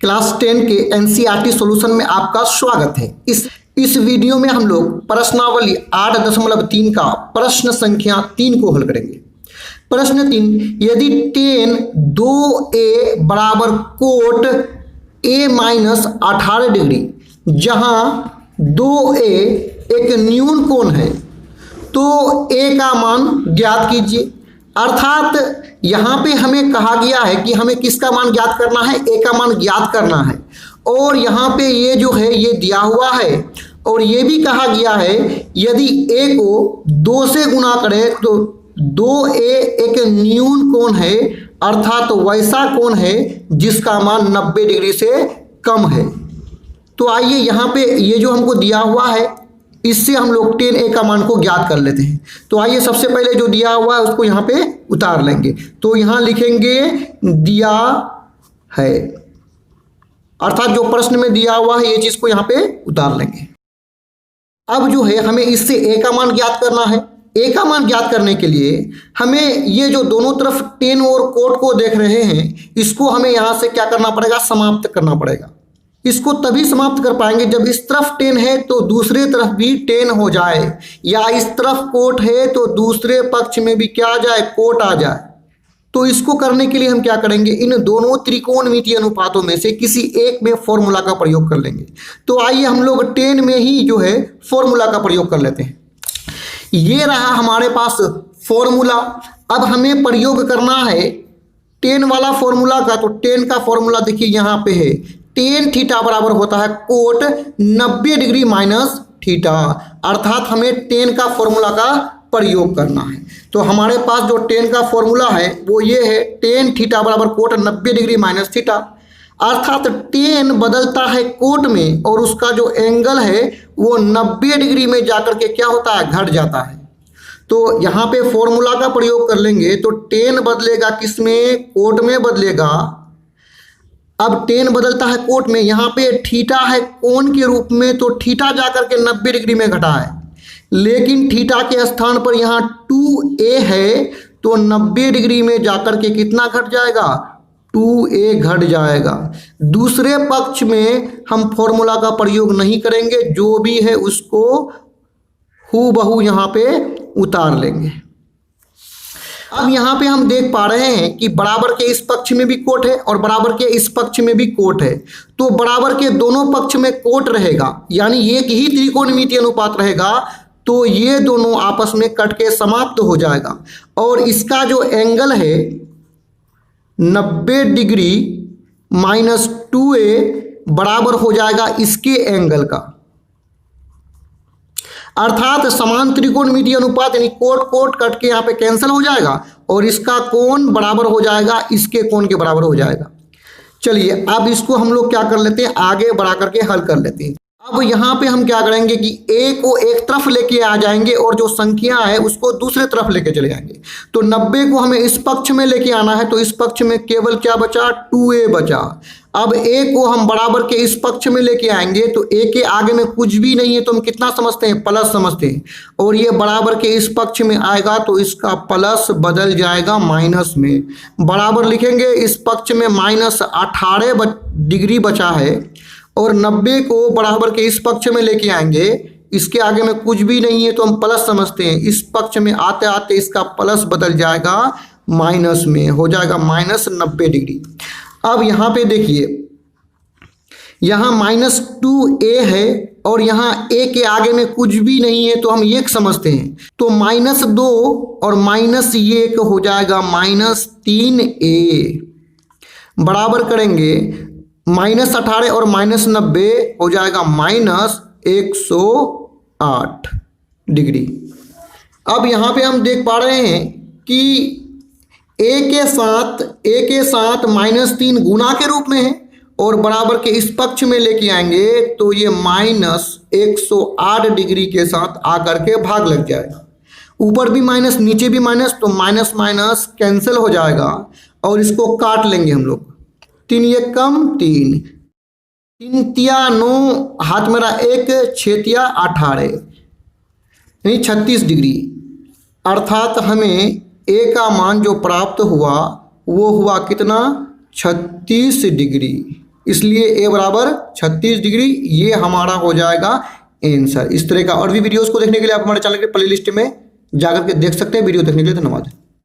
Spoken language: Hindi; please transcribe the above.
क्लास 10 के एनसीईआरटी सॉल्यूशन में आपका स्वागत है। इस वीडियो में हम लोग प्रश्नावली 8.3 का प्रश्न संख्या 3 को हल करेंगे। प्रश्न 3, यदि tan 2a बराबर कोट a माइनस 18 डिग्री, जहां 2a एक न्यून कोण है, तो a का मान ज्ञात कीजिए। अर्थात यहाँ पे हमें कहा गया है कि हमें किसका मान ज्ञात करना है, a का मान ज्ञात करना है। और यहाँ पे ये जो है ये दिया हुआ है और ये भी कहा गया है यदि a को 2 से गुना करें तो 2a एक न्यून कोण है, अर्थात वैसा कोण है जिसका मान 90 डिग्री से कम है। तो आइए यहाँ पे ये जो हमको दिया हुआ है इससे हम लोग tan a का मान को ज्ञात कर लेते हैं। तो आइए सबसे पहले जो दिया हुआ है उसको यहाँ पे उतार लेंगे। तो यहाँ लिखेंगे दिया है, अर्थात जो प्रश्न में दिया हुआ है ये चीज को यहाँ पे उतार लेंगे। अब जो है हमें इससे a का मान ज्ञात करना है। a का मान ज्ञात करने के लिए हमें ये जो दोनों तरफ tan और कोट को देख रहे हैं इसको हमें यहाँ से क्या करना पड़ेगा, समाप्त करना पड़ेगा। इसको तभी समाप्त कर पाएंगे जब इस तरफ tan है तो दूसरे तरफ भी tan हो जाए, या इस तरफ कोट है तो दूसरे पक्ष में भी क्या आ जाए, कोट आ जाए। तो इसको करने के लिए हम क्या करेंगे, इन दोनों त्रिकोणमितीय अनुपातों में से किसी एक में फॉर्मूला का प्रयोग कर लेंगे। तो आइए हम लोग tan में ही जो है फॉर्मूला का प्रयोग कर लेते हैं। ये रहा हमारे पास फॉर्मूला। अब हमें प्रयोग करना है tan वाला फॉर्मूला का। तो tan का फॉर्मूला देखिए यहाँ पे है, tan थीटा बराबर होता है कोट 90 डिग्री माइनस थीटा, अर्थात हमें tan का फॉर्मूला का प्रयोग करना है। तो हमारे पास जो tan का फॉर्मूला है वो ये है, tan थीटा बराबर कोट 90 डिग्री माइनस थीटा, अर्थात tan बदलता है कोट में और उसका जो एंगल है वो 90 डिग्री में जाकर के क्या होता है, घट जाता है। तो यहाँ पे फॉर्मूला का प्रयोग कर लेंगे तो tan बदलेगा किस में, कोट में बदलेगा। अब tan बदलता है कोट में, यहाँ पे थीटा है कोण के रूप में, तो थीटा जाकर के 90 डिग्री में घटा है, लेकिन थीटा के स्थान पर यहाँ 2a है तो 90 डिग्री में जाकर के कितना घट जाएगा, 2a घट जाएगा। दूसरे पक्ष में हम फॉर्मूला का प्रयोग नहीं करेंगे, जो भी है उसको हूबहू यहाँ पे उतार लेंगे। अब यहाँ पे हम देख पा रहे हैं कि बराबर के इस पक्ष में भी कोट है और बराबर के इस पक्ष में भी कोट है। तो बराबर के दोनों पक्ष में कोट रहेगा, यानी एक ही त्रिकोणमितीय अनुपात रहेगा, तो ये दोनों आपस में कट के समाप्त हो जाएगा। और इसका जो एंगल है 90 डिग्री माइनस 2a बराबर हो जाएगा इसके एंगल का, अर्थात समान त्रिकोणमितीय अनुपात यानी कोट कोट कट के यहाँ पे कैंसिल हो जाएगा और इसका कोण बराबर हो जाएगा इसके कोण के बराबर हो जाएगा। चलिए अब इसको हम लोग क्या कर लेते हैं, आगे बढ़ा करके हल कर लेते हैं। अब यहाँ पे हम क्या करेंगे कि a को एक तरफ लेके आ जाएंगे और जो संख्या है उसको दूसरे तरफ लेके चले जाएंगे। तो 90 को हमें इस पक्ष में लेके आना है, तो इस पक्ष में केवल क्या बचा, 2a बचा। अब a को हम बराबर के इस पक्ष में लेके आएंगे तो a के आगे में कुछ भी नहीं है तो हम कितना समझते हैं, प्लस समझते हैं, और ये बराबर के इस पक्ष में आएगा तो इसका प्लस बदल जाएगा माइनस में। बराबर लिखेंगे, इस पक्ष में माइनस 18 डिग्री बचा है और 90 को बराबर के इस पक्ष में लेके आएंगे, इसके आगे में कुछ भी नहीं है तो हम प्लस समझते हैं, इस पक्ष में आते आते इसका प्लस बदल जाएगा माइनस में, हो जाएगा माइनस 90 डिग्री। अब यहाँ पे देखिए, यहाँ माइनस 2a है और यहाँ a के आगे में कुछ भी नहीं है तो हम 1 समझते हैं, तो माइनस 2 और माइनस 1 हो जाएगा माइनस 3a। बराबर करेंगे माइनस 18 और माइनस 90 हो जाएगा माइनस 108 डिग्री। अब यहाँ पे हम देख पा रहे हैं कि a के साथ माइनस 3 गुना के रूप में है और बराबर के इस पक्ष में लेके आएंगे तो ये माइनस 108 डिग्री के साथ आकर के भाग लग जाएगा। ऊपर भी माइनस नीचे भी माइनस, तो माइनस माइनस कैंसिल हो जाएगा और इसको काट लेंगे हम लोग। 3 ये कम 3, 3 तिया 9, हाथ मेरा 1, 6 तिया 18 यानी 36 डिग्री, अर्थात हमें a का मान जो प्राप्त हुआ वो हुआ कितना, 36 डिग्री। इसलिए ए बराबर 36 डिग्री, ये हमारा हो जाएगा आंसर। इस तरह का और भी वीडियोस को देखने के लिए आप हमारे चैनल के प्लेलिस्ट में जाकर के देख सकते हैं। वीडियो देखने के लिए धन्यवाद।